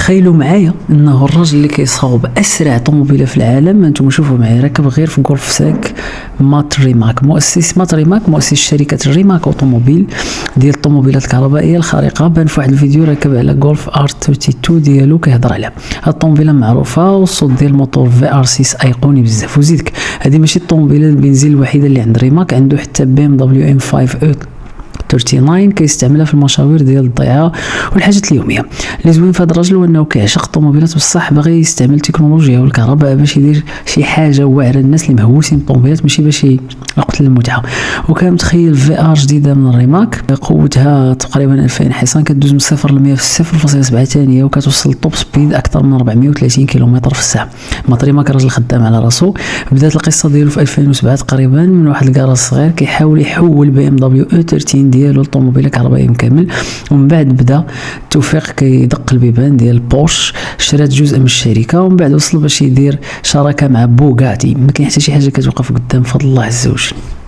تخيلوا معايا انه الراجل اللي كيصاوب اسرع طوموبيله في العالم، انتم شوفوا معايا، راكب غير في غولف 5 مات ريماك. مؤسس مات ريماك مؤسس شركه ريماك اوتوموبيل ديال الطوموبيلات الكهربائيه الخارقه، بان في واحد الفيديو راكب على غولف ار 32 ديالو كيهضر عليها. هاد الطوموبيله معروفه، والصوت ديال الموتور في ار 6 ايقوني بزاف. وزيدك هذه ماشي الطوموبيله البنزين الوحيده اللي عند ريماك، عنده حتى بي ام دبليو ام 5 او 39 كيستعملها في المشاوير ديال الضيعه والحاجات اليوميه. اللي زوين في هذا الراجل هو انه كيعشق الطوموبيلات، بصح باغي يستعمل التكنولوجيا والكهرباء باش يدير شي حاجه واعره للناس اللي مهووسين بالطوموبيلات، ماشي باش يقتل المتعه. وكان متخيل في ار جديده من الريماك، قوتها تقريبا 2000 حصان، كدوز من 0 ل 100 في 0.7 ثانيه، وكتوصل توب سبيد اكثر من 430 كيلومتر في الساعه. مات ريماك راجل خدام على راسو. بدات القصه ديالو في 2007 تقريبا من واحد الكراج صغير كيحاول يحول بي ام دبليو او 13 ديالو لطوموبيله كهربائيه مكمل. ومن بعد بدا توفيق كيدق البيبان ديال بورش، شرات جزء من الشركه، ومن بعد وصل باش يدير شراكه مع بوغاتي. ما كاين حتى شي حاجه كتوقف قدام فضل الله عز وجل.